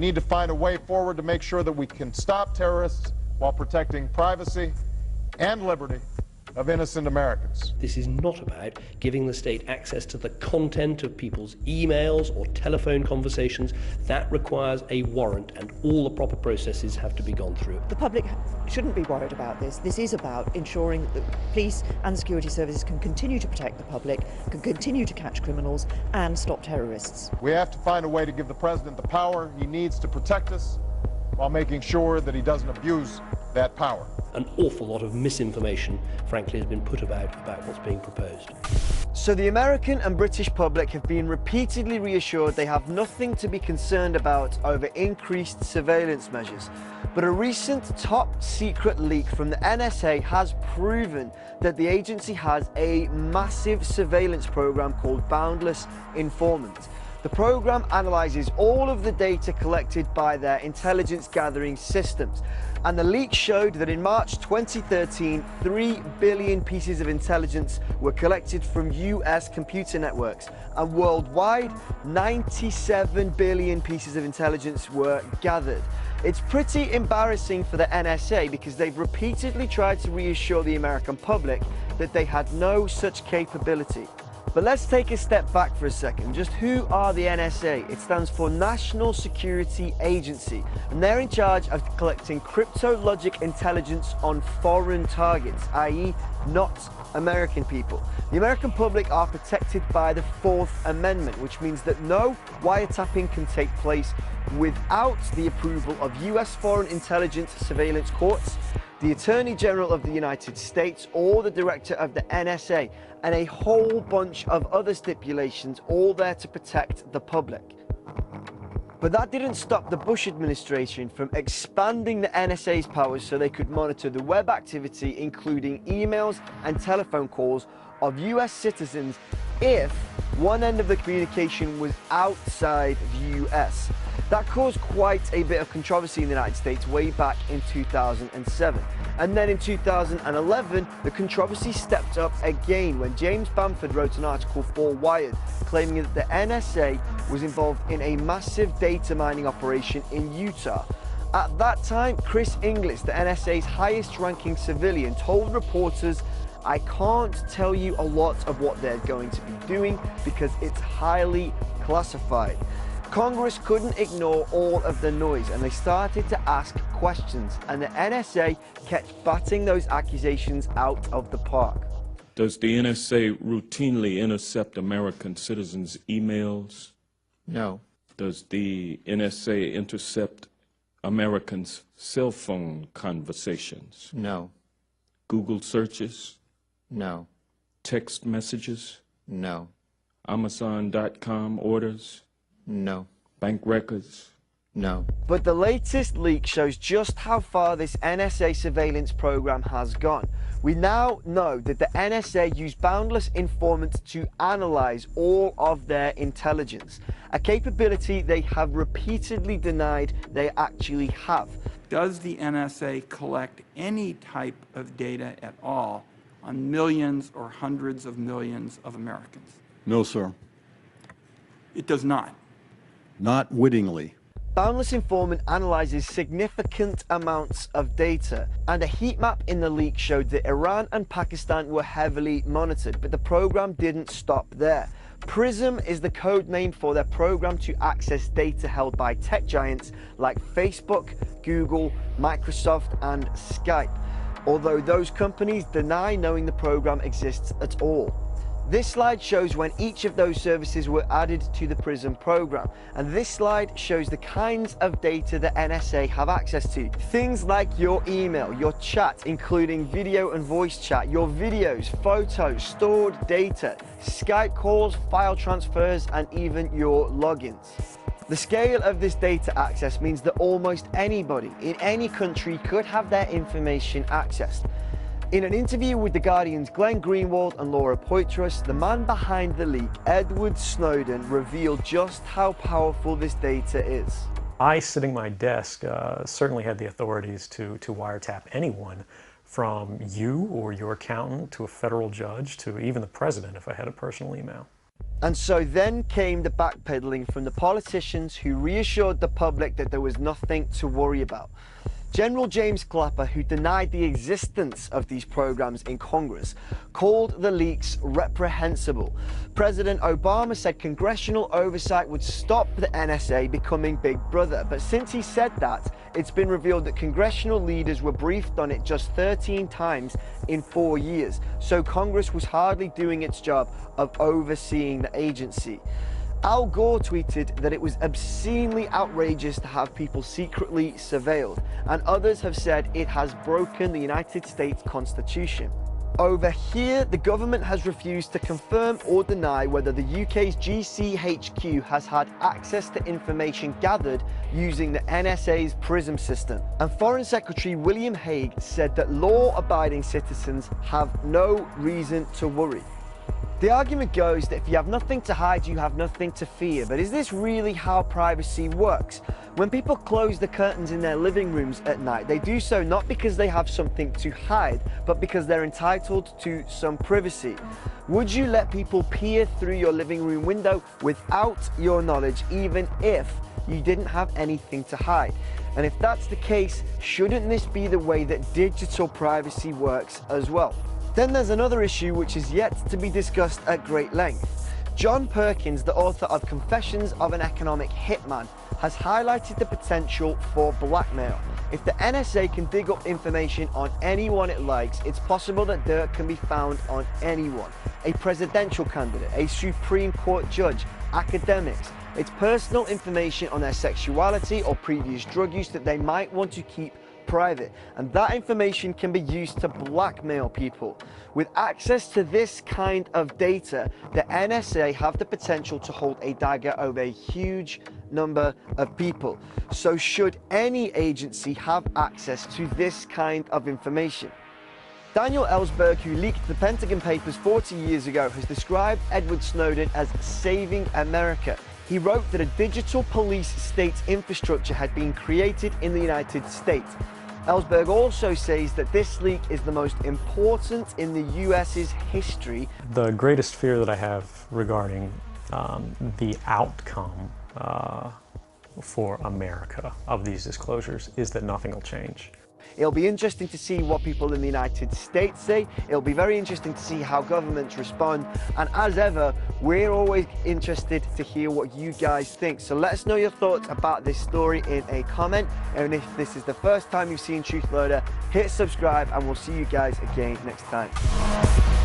need to find a way forward to make sure that we can stop terrorists while protecting privacy and liberty of innocent Americans. This is not about giving the state access to the content of people's emails or telephone conversations. That requires a warrant, and all the proper processes have to be gone through. The public shouldn't be worried about this. This is about ensuring that police and security services can continue to protect the public, can continue to catch criminals and stop terrorists. We have to find a way to give the president the power he needs to protect us while making sure that he doesn't abuse that power. An awful lot of misinformation, frankly, has been put about what's being proposed. So the American and British public have been repeatedly reassured they have nothing to be concerned about over increased surveillance measures. But a recent top secret leak from the NSA has proven that the agency has a massive surveillance program called Boundless Informant. The program analyzes all of the data collected by their intelligence gathering systems. And the leak showed that in March 2013, 3 billion pieces of intelligence were collected from US computer networks. And worldwide, 97 billion pieces of intelligence were gathered. It's pretty embarrassing for the NSA because they've repeatedly tried to reassure the American public that they had no such capability. But let's take a step back for a second. Just who are the NSA? It stands for National Security Agency, and they're in charge of collecting cryptologic intelligence on foreign targets, i.e. not American people. The American public are protected by the Fourth Amendment, which means that no wiretapping can take place without the approval of US foreign intelligence surveillance courts, the Attorney General of the United States, or the Director of the NSA, and a whole bunch of other stipulations, all there to protect the public. But that didn't stop the Bush administration from expanding the NSA's powers so they could monitor the web activity, including emails and telephone calls of US citizens if one end of the communication was outside the US. That caused quite a bit of controversy in the United States way back in 2007. And then in 2011, the controversy stepped up again when James Bamford wrote an article for Wired claiming that the NSA was involved in a massive data mining operation in Utah. At that time, Chris Inglis, the NSA's highest-ranking civilian, told reporters, "I can't tell you a lot of what they're going to be doing because it's highly classified." Congress couldn't ignore all of the noise and they started to ask questions, and the NSA kept batting those accusations out of the park. Does the NSA routinely intercept American citizens' emails? No. Does the NSA intercept Americans' cell phone conversations? No. Google searches? No. Text messages? No. Amazon.com orders? No. Bank records? No. But the latest leak shows just how far this NSA surveillance program has gone. We now know that the NSA used Boundless Informant to analyze all of their intelligence, a capability they have repeatedly denied they actually have. Does the NSA collect any type of data at all on millions or hundreds of millions of Americans? No, sir. It does not. Not wittingly. Boundless Informant analyzes significant amounts of data, and a heat map in the leak showed that Iran and Pakistan were heavily monitored, but the program didn't stop there. PRISM is the code name for their program to access data held by tech giants like Facebook, Google, Microsoft, and Skype, although those companies deny knowing the program exists at all. This slide shows when each of those services were added to the PRISM program, and this slide shows the kinds of data the NSA have access to. Things like your email, your chat, including video and voice chat, your videos, photos, stored data, Skype calls, file transfers, and even your logins. The scale of this data access means that almost anybody in any country could have their information accessed. In an interview with The Guardian's Glenn Greenwald and Laura Poitras, the man behind the leak, Edward Snowden, revealed just how powerful this data is. I, sitting at my desk, certainly had the authorities to wiretap anyone, from you or your accountant to a federal judge to even the president if I had a personal email. And so then came the backpedaling from the politicians who reassured the public that there was nothing to worry about. General James Clapper, who denied the existence of these programs in Congress, called the leaks reprehensible. President Obama said congressional oversight would stop the NSA becoming Big Brother, but since he said that, it's been revealed that congressional leaders were briefed on it just 13 times in 4 years, so Congress was hardly doing its job of overseeing the agency. Al Gore tweeted that it was obscenely outrageous to have people secretly surveilled, and others have said it has broken the United States Constitution. Over here, the government has refused to confirm or deny whether the UK's GCHQ has had access to information gathered using the NSA's PRISM system. And Foreign Secretary William Hague said that law-abiding citizens have no reason to worry. The argument goes that if you have nothing to hide, you have nothing to fear. But is this really how privacy works? When people close the curtains in their living rooms at night, they do so not because they have something to hide, but because they're entitled to some privacy. Would you let people peer through your living room window without your knowledge, even if you didn't have anything to hide? And if that's the case, shouldn't this be the way that digital privacy works as well? Then there's another issue which is yet to be discussed at great length. John Perkins, the author of Confessions of an Economic Hitman, has highlighted the potential for blackmail. If the NSA can dig up information on anyone it likes, it's possible that dirt can be found on anyone. A presidential candidate, a Supreme Court judge, academics. It's personal information on their sexuality or previous drug use that they might want to keep private, and that information can be used to blackmail people. With access to this kind of data, the NSA have the potential to hold a dagger over a huge number of people. So should any agency have access to this kind of information? Daniel Ellsberg, who leaked the Pentagon Papers 40 years ago, has described Edward Snowden as saving America. He wrote that a digital police state infrastructure had been created in the United States. Ellsberg also says that this leak is the most important in the US's history. The greatest fear that I have regarding the outcome for America of these disclosures is that nothing will change. It'll be interesting to see what people in the United States say. It'll be very interesting to see how governments respond. And as ever, we're always interested to hear what you guys think. So let us know your thoughts about this story in a comment. And if this is the first time you've seen Truth Loader, hit subscribe and we'll see you guys again next time.